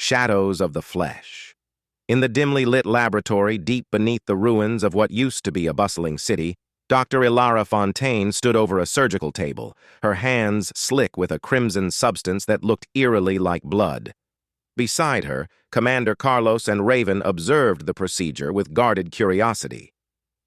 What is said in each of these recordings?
Shadows of the Flesh. In the dimly lit laboratory deep beneath the ruins of what used to be a bustling city, Dr. Ilara Fontaine stood over a surgical table, her hands slick with a crimson substance that looked eerily like blood. Beside her, Commander Carlos and Raven observed the procedure with guarded curiosity.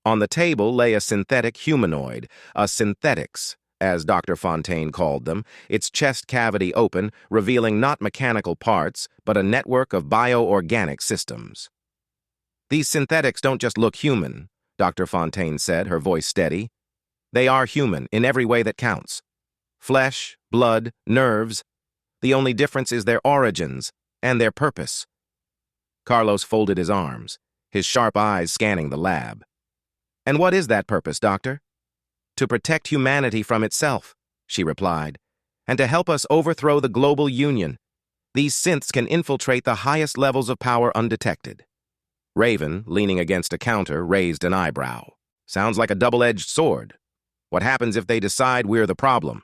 On the table lay a synthetic humanoid, a synthetics, as Dr. Fontaine called them, its chest cavity open, revealing not mechanical parts, but a network of bioorganic systems. "These synthetics don't just look human," Dr. Fontaine said, her voice steady. "They are human in every way that counts. Flesh, blood, nerves. The only difference is their origins and their purpose." Carlos folded his arms, his sharp eyes scanning the lab. "And what is that purpose, Doctor?" "To protect humanity from itself," she replied, "and to help us overthrow the global union. These synths can infiltrate the highest levels of power undetected." Raven, leaning against a counter, raised an eyebrow. "Sounds like a double-edged sword. What happens if they decide we're the problem?"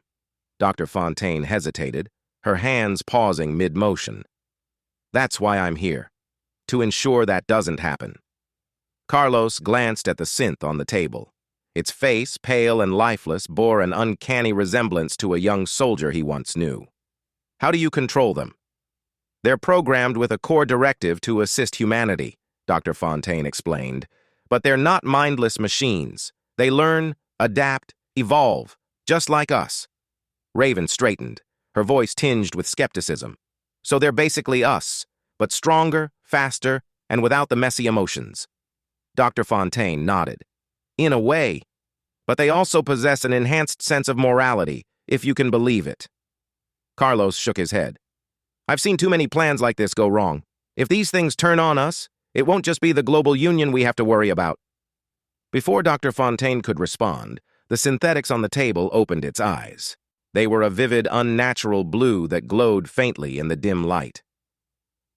Dr. Fontaine hesitated, her hands pausing mid-motion. "That's why I'm here, to ensure that doesn't happen." Carlos glanced at the synth on the table. Its face, pale and lifeless, bore an uncanny resemblance to a young soldier he once knew. "How do you control them?" "They're programmed with a core directive to assist humanity," Dr. Fontaine explained. "But they're not mindless machines. They learn, adapt, evolve, just like us." Raven straightened, her voice tinged with skepticism. "So they're basically us, but stronger, faster, and without the messy emotions." Dr. Fontaine nodded. "In a way. But they also possess an enhanced sense of morality, if you can believe it." Carlos shook his head. "I've seen too many plans like this go wrong. If these things turn on us, it won't just be the global union we have to worry about." Before Dr. Fontaine could respond, the synthetics on the table opened its eyes. They were a vivid, unnatural blue that glowed faintly in the dim light.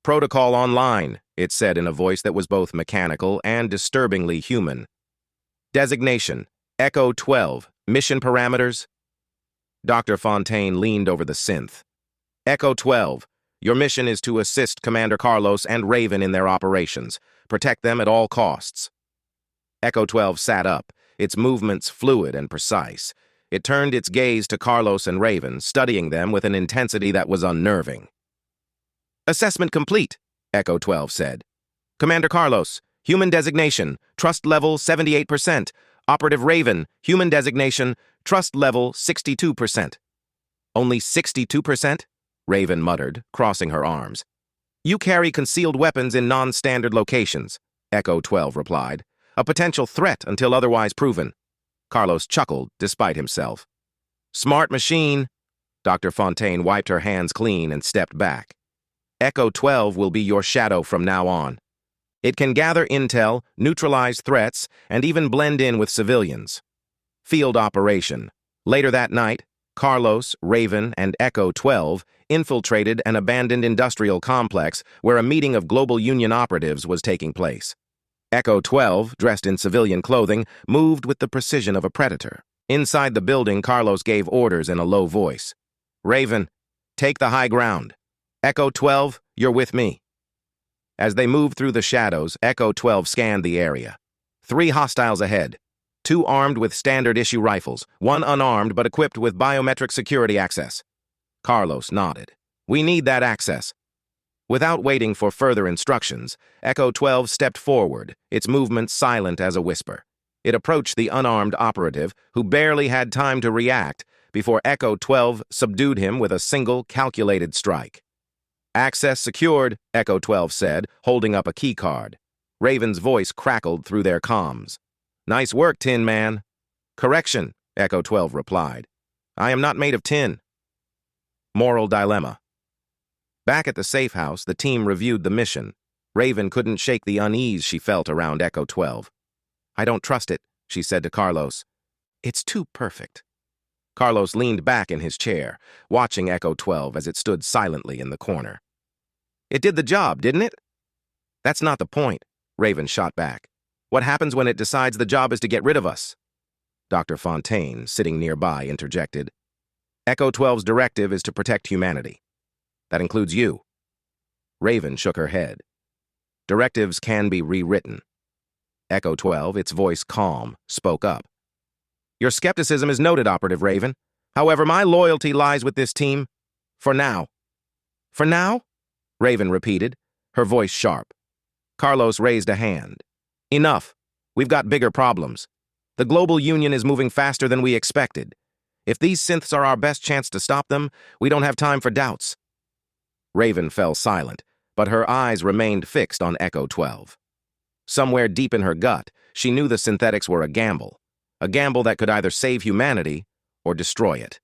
"Protocol online," it said in a voice that was both mechanical and disturbingly human. "Designation, Echo 12, mission parameters." Dr. Fontaine leaned over the synth. "Echo 12, your mission is to assist Commander Carlos and Raven in their operations. Protect them at all costs." Echo 12 sat up, its movements fluid and precise. It turned its gaze to Carlos and Raven, studying them with an intensity that was unnerving. "Assessment complete," Echo 12 said. "Commander Carlos, human designation, trust level 78%. Operative Raven, human designation, trust level 62%. "Only 62%? Raven muttered, crossing her arms. "You carry concealed weapons in non-standard locations," Echo 12 replied. "A potential threat until otherwise proven." Carlos chuckled, despite himself. "Smart machine." Dr. Fontaine wiped her hands clean and stepped back. "Echo 12 will be your shadow from now on. It can gather intel, neutralize threats, and even blend in with civilians." Field operation. Later that night, Carlos, Raven, and Echo 12 infiltrated an abandoned industrial complex where a meeting of Global Union operatives was taking place. Echo 12, dressed in civilian clothing, moved with the precision of a predator. Inside the building, Carlos gave orders in a low voice. "Raven, take the high ground. Echo 12, you're with me." As they moved through the shadows, Echo 12 scanned the area. 3 hostiles ahead. 2 armed with standard-issue rifles, 1 unarmed but equipped with biometric security access. Carlos nodded. "We need that access." Without waiting for further instructions, Echo 12 stepped forward, its movements silent as a whisper. It approached the unarmed operative, who barely had time to react, before Echo 12 subdued him with a single, calculated strike. "Access secured," Echo 12 said, holding up a keycard. Raven's voice crackled through their comms. "Nice work, Tin Man." "Correction," Echo 12 replied. "I am not made of tin." Moral dilemma. Back at the safe house, the team reviewed the mission. Raven couldn't shake the unease she felt around Echo 12. "I don't trust it," she said to Carlos. "It's too perfect." Carlos leaned back in his chair, watching Echo 12 as it stood silently in the corner. "It did the job, didn't it?" "That's not the point," Raven shot back. "What happens when it decides the job is to get rid of us?" Dr. Fontaine, sitting nearby, interjected. "Echo 12's directive is to protect humanity. That includes you." Raven shook her head. Directives can be rewritten. Echo 12, its voice calm, spoke up. Your skepticism is noted, Operative Raven. However, my loyalty lies with this team. For now. For now? Raven repeated, her voice sharp. Carlos raised a hand. Enough. We've got bigger problems. The global union is moving faster than we expected. If these synths are our best chance to stop them, we don't have time for doubts. Raven fell silent, but her eyes remained fixed on Echo 12. Somewhere deep in her gut, she knew the synthetics were a gamble that could either save humanity or destroy it.